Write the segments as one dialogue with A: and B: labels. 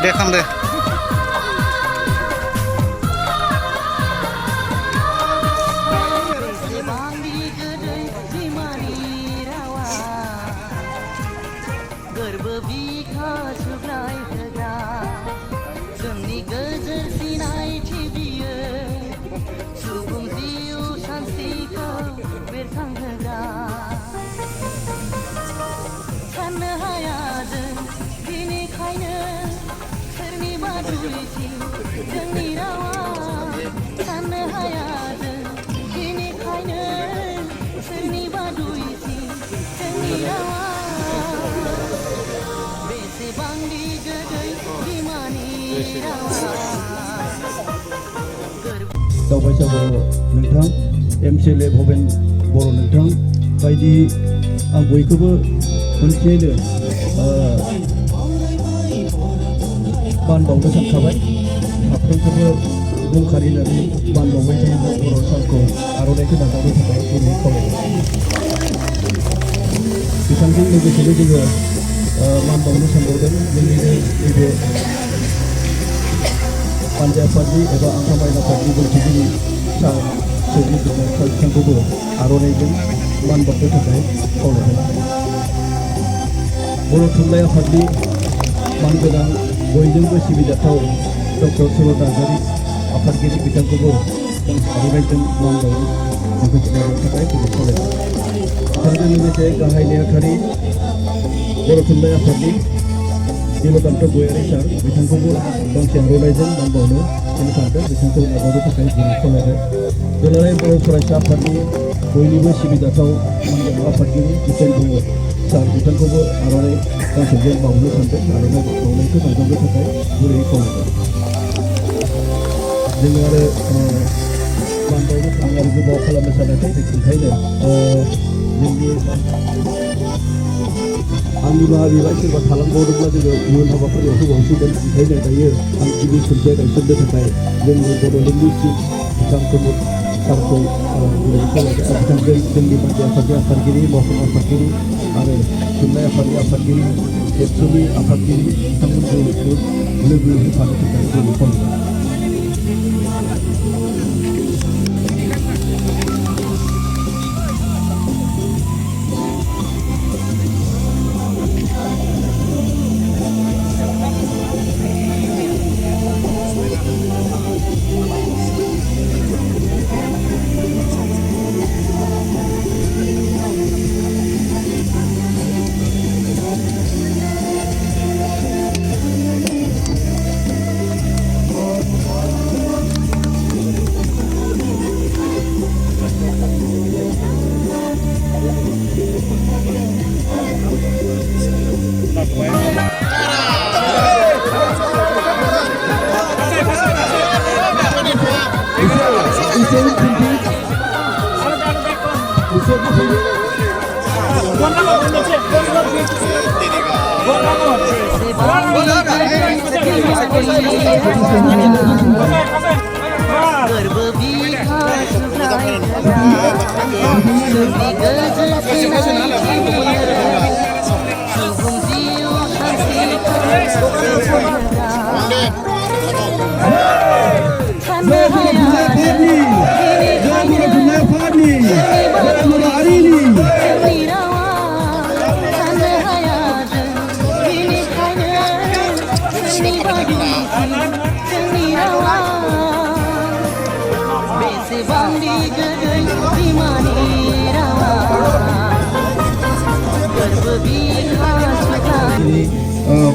A: दे खाम दे
B: दावबायसा बर' नोंथां एमसिएलए भबेन बर' नोंथां बायदि आं बयखौबो मोनसेयैनो मान बावनो सानखाबाय साफ्रोमखौबो बुंखारिनानै मान बावबाय थायो बर' सानखौ आर'नाइखौ नाजावनो थाखाय गुरै खावलायबाय बिथांजों लोगोसेनो जोङो मान बावनो सानबावदों जोंनिनो नैबे पान्जाब पार्टी एबा आंखामायना पार्टी बुंथिगिरि सान सोरजिगिरि बिथांखौबो आर'नाइजों मान बावनो थाखाय खावलायबाय बर' थुनलाइ आफादनि मानगोनां बयजोंबो सिबिजाथाव डक्टर सुरत नार्जारि आफादगिरि बिथांखौबो जों आर'नाइजों मान बावनो थाखाय खावलायबाय बिथांजों लोगोसे गाहाय नेहाथारि बर' थुनलाइ आफादनि नीलकान्त गयारि सार बिथांखौबो गांसे आर'नाइजों मान बावनो सानदों बिथांखौ नाजावनो थाखाय गुरै खावलायबाय दुलाराय बर' फरायसा आफादनि बयनिबो सिबिजाथाव मानगोनां आफादगिरि जितेन बर' सार बिथांखौबो आर'नाइ गांसेजों बावनो सानदों आर'नाइ बावनायखौ नाजावनो थाखाय गुरै खावलायबाय जोङो आरो मान बावनो थाङो आरो गोबाव खालामनो सानाखै बेनिखायनो जोंनि आंनि बाहागिया सोरबा थालांबावदोंब्ला जोङो इयुन हाबाफारियाव होबावसिगोन ओंखायनो दायो आं गिबि खुन्थिया गायसननो थाखाय जोंनि बड'लेण्डनि चिफ बिथां प्रमद सारखौ बिथांजों जोंनि बायदि आफादनि आफादगिरि मौसम आफादगिरि आरो थुनलाइ आफादनि आफादगिरि एबसुनि आफादगिरि बिथांमोनखौ लोगो होफानो थाखाय जोङो खावलायबाय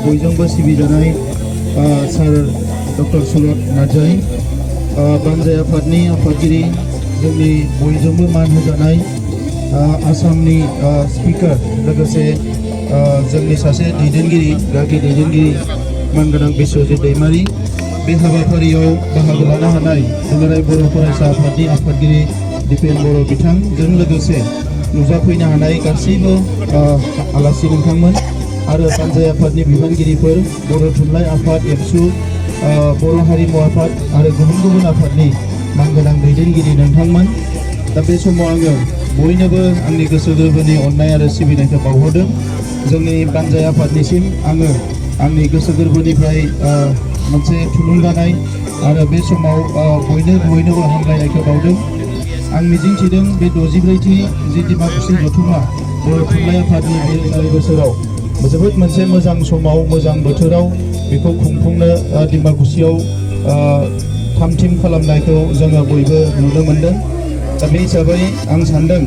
B: बयजोंबो सिबिजानाय सार डक्टर सुरत नार्जारि बानजाय आफादनि आफादगिरि जोंनि बयजोंबो मान होजानाय आसामनि स्पिकार लोगोसे जोंनि सासे दैदेनगिरि गागि दैदेनगिरि मानगोनां बिश्वजित दैमारि बे हाबाफारियाव बाहागो लानो हानाय दुलाराय बर' फरायसा आफादनि आफादगिरि दिपेन बर' बिथांजों लोगोसे नुजाफैनो हानाय गासैबो आलासि नोंथांमोन आरो बानजाय आफादनि बिबानगिरिफोर बर' थुनलाइ आफाद एबसु बर' हारिमु आफाद आरो गुबुन गुबुन आफादनि मानगोनां दैदेनगिरि नोंथांमोन दा बे समाव आङो बयनोबो आंनि गोसो गोरबोनि अननाय आरो सिबिनायखौ बावहरदों जोंनि बानजाय आफादनिसिम आङो आंनि गोसो गोरबोनिफ्राय मोनसे थुलुंगानाय आरो बे समाव बयनोबो हामलायनायखौ बावदों। आं मिजिंथिदों बे 64थि जि डिमाकुसि जथुम्मा बर' थुनलाइ आफादनि बिलिरनाय बोसोराव जोबोद मोनसे मोजां समाव मोजां बोथोराव बेखौ खुंफुंनो डिमाकुसियाव थामथिम खालामनायखौ जोङो बयबो नुनो मोनदों। दा बे हिसाबै आं सानदों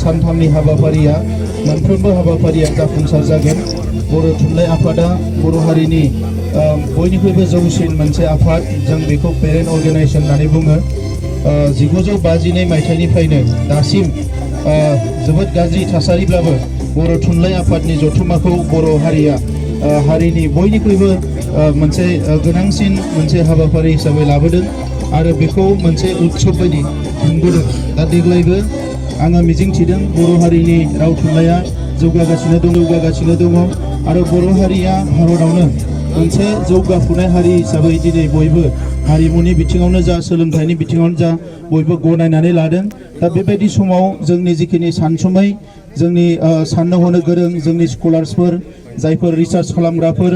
B: सानथामनि हाबाफारिया मोनफ्रोमबो हाबाफारिया जाफुंसार जागोन। बर' थुनलाइ आफादा बर' हारिनि बयनिख्रुइबो जौसिन मोनसे आफाद, जों बेखौ पेरेन्ट अर्गेनाइजेसन होननानै बुङो। 1952 मायथाइनिफ्रायनो दासिम जोबोद गाज्रि थासारिब्लाबो बर' थुनलाइ आफादनि जथुम्माखौ बर' हारिया हारिनि बयनिख्रुइबो मोनसे गोनांसिन मोनसे हाबाफारि हिसाबै लाबोदों आरो बेखौ मोनसे उत्सव बायदि खुंबोदों। दा देग्लायबो आङो मिजिंथिदों बर' हारिनि राव थुनलाइया जौगागासिनो दङ आरो बर' हारिया भारतआवनो मोनसे जौगाफुनाय हारि हिसाबै दिनै बयबो हारिमुनि बिथिङावनो जा सोलोंथाइनि बिथिङावनो जा बयबो गनायनानै लादों। दा बेबायदि समाव जोंनि जिखिनि सानसुमै जोंनि साननो हनो गोरों जोंनि स्कलार्सफोर, जायफोर रिसार्च खालामग्राफोर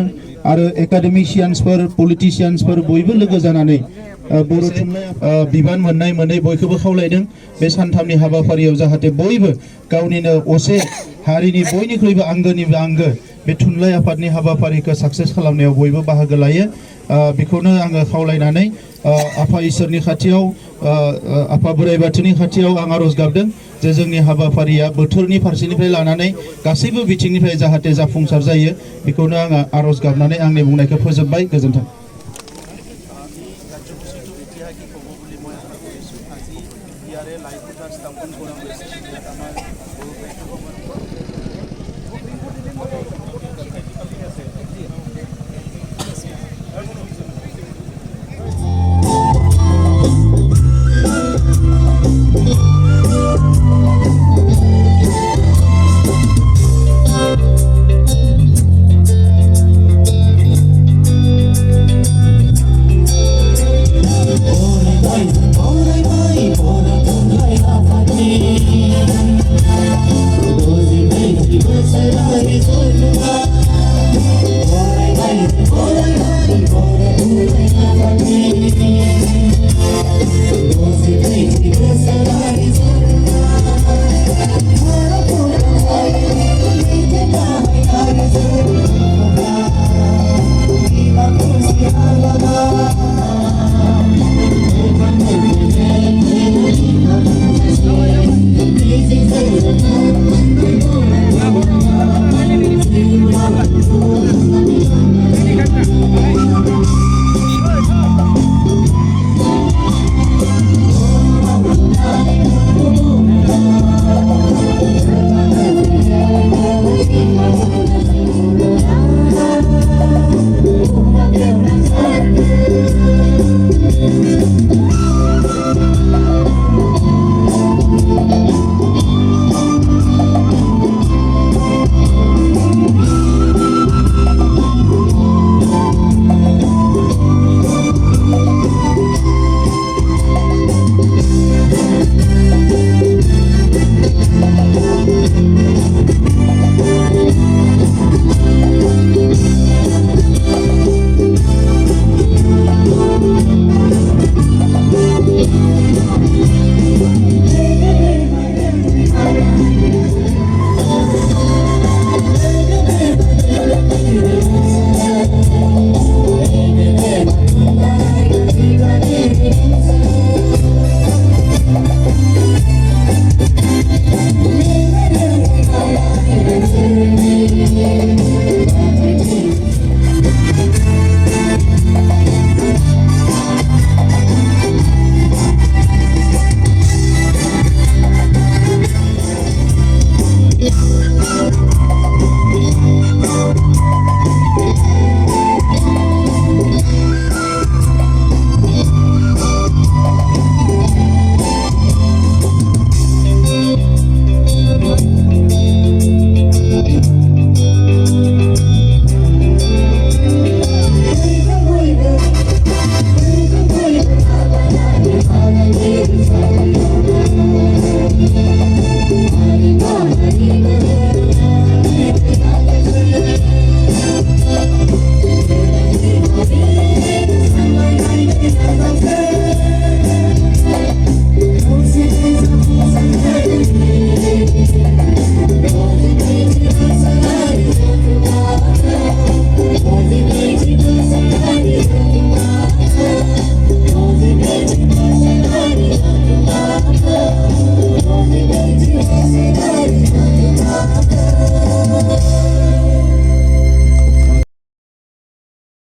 B: आरो एकाडेमिशियान्सफोर, पलिटिशियान्सफोर बयबो लोगो जानानै बर' थुनलाइ बिबान मोननाय मोनै बयखौबो खावलायदों बे सानथामनि हाबाफारियाव जाहाथे बयबो गावनिनो असे हारिनि बयनिख्रुइबो आंगोनिबो आंगो बे थुनलाइ आफादनि हाबाफारिखौ साक्सेस खालामनायाव बयबो बाहागो लायो। बेखौनो आङो खावलायनानै आफा इसोरनि खाथियाव आफा बोराइ बाथौनि खाथियाव आं आरज गाबदों जे जोंनि हाबाफारिया बोथोरनि फारसेनिफ्राय लानानै गासैबो बिथिंनिफ्राय जाहाथे जाफुंसार जायो। बेखौनो आङो आरज गाबनानै आंनि बुंनायखौ फोजोबबाय। गोजोन्थों।